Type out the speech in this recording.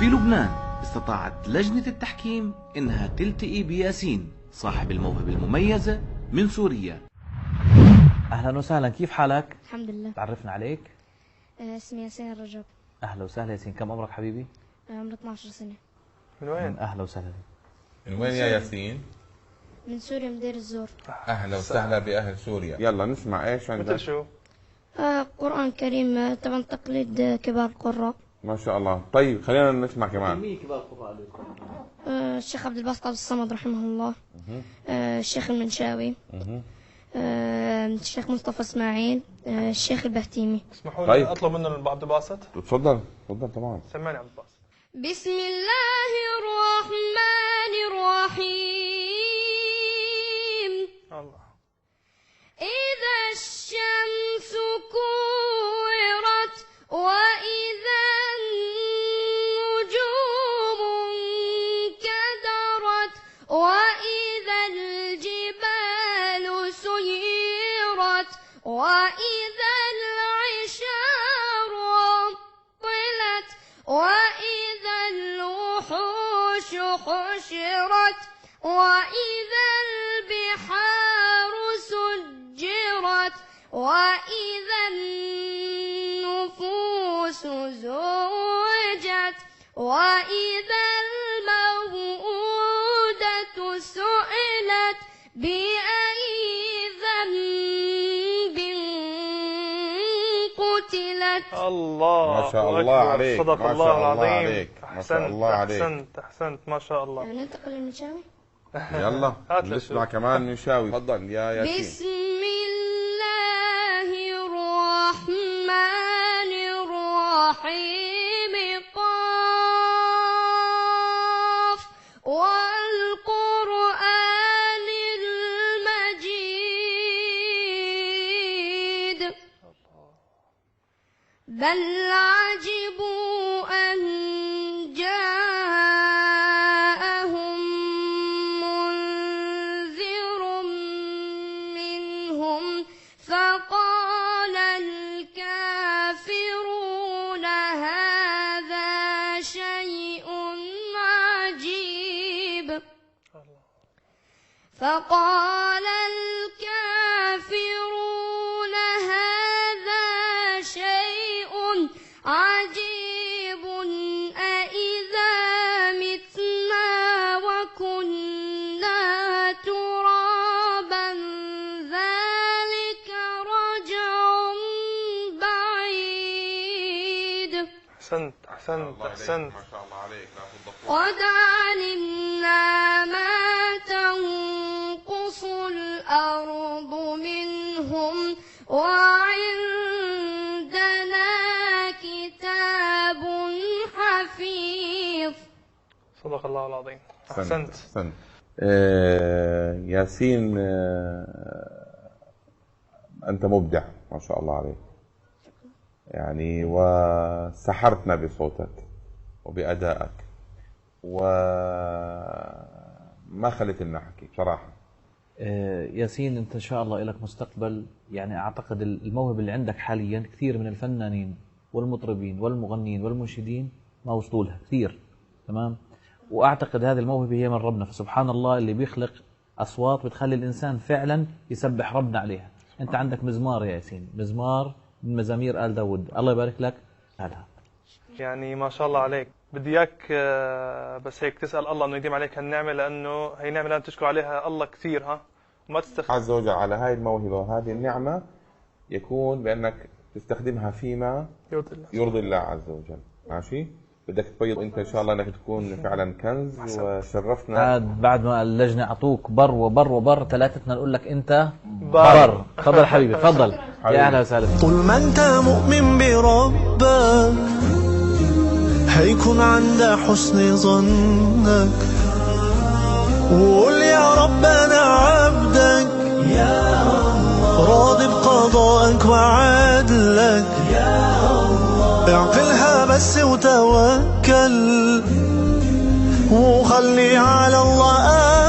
في لبنان استطاعت لجنة التحكيم إنها تلتقي بياسين صاحب الموهبة المميزة من سوريا. أهلا وسهلا، كيف حالك؟ الحمد لله. تعرفنا عليك. اسمي ياسين الرجب. أهلا وسهلا ياسين، كم عمرك حبيبي؟ عمري 12 سنة. من وين؟ أهلا وسهلا. من وين يا ياسين؟ من سوريا، من دير الزور. أهلا وسهلا بأهل سوريا. يلا نسمع ايش عندك؟ مثل شو؟ قرآن كريم طبعا تقليد كبار القراء. ما شاء الله. طيب خلينا نسمع كمان. مين كبار القراء اللي الشيخ عبد الباسط عبد الصمد رحمه الله. الشيخ المنشاوي. الشيخ مصطفى اسماعيل. الشيخ البهتيمي. اسمحوا لي اطلب منه عبد الباسط. تفضل تفضل طبعا. سمعني عبد الباسط. بسم الله الرحمن الرحيم. الله. إذا الشمس كورت وإذا النجوم انكدرت وإذا الجبال سيرت وإذا العشار عطلت وإذا الوحوش حشرت وإذا البحار سجرت وإذا النفوس زوجت وإذا الموءودة سئلت بأي ذنب قتلت. الله ما شاء الله أكبر. عليك. صدق ما الله شاء الله العظيم. عليك. ما شاء الله عليك. أحسنت ما شاء الله. ننتقل للمنشاوي. يلا نسمع كمان نشاوي. تفضل يا ياسين. بسم الله الرحمن الرحيم. قاف والقرآن المجيد. بل عجبوا أن جاءهم منذر منهم فقال الكافرون هذا شيء عجيب. فقال الكافرون هذا شيء عجيب أإذا متنا وكنا ترابا ذلك رجع بعيد. أحسنت ما شاء الله عليك. قد علمنا ما تنقص الأرض منهم وعندنا كتاب حفيظ. صدق الله العظيم. أحسنت. ياسين أنت مبدع ما شاء الله عليك يعني، وسحرتنا بصوتك وبأدائك وما خليت لنا حكي بصراحة. ياسين أنت إن شاء الله لك مستقبل، يعني أعتقد الموهبة اللي عندك حاليا كثير من الفنانين والمطربين والمغنيين والمنشدين ما وصلوا لها كثير، تمام؟ وأعتقد هذه الموهبة هي من ربنا، فسبحان الله اللي بيخلق أصوات بتخلي الإنسان فعلا يسبح ربنا عليها. أنت عندك مزمار يا ياسين، مزمار من مزامير آل داود، الله يبارك لك. هلا يعني ما شاء الله عليك. بدي اياك بس هيك تسأل الله انه يديم عليك هالنعمة، لانه هي نعمة لازم تشكر عليها الله كثير. وما تستخدم عز وجل على هاي الموهبة وهذه النعمة يكون بأنك تستخدمها فيما يرضي الله عز وجل. ماشي؟ بدك تبيض انت ان شاء الله انك تكون فعلا كنز وشرفتنا. بعد ما اللجنة اعطوك بر وبر وبر، ثلاثتنا نقول لك انت بر. تفضل حبيبي، تفضل. يا اهلا وسهلا. طول ما انت مؤمن بربك هيكون عند حسن ظنك، وقول يا رب انا عبدك يا الله، راضي بقضائك وعدلك يا الله، اعقلها بس وتوكل وخلي على الله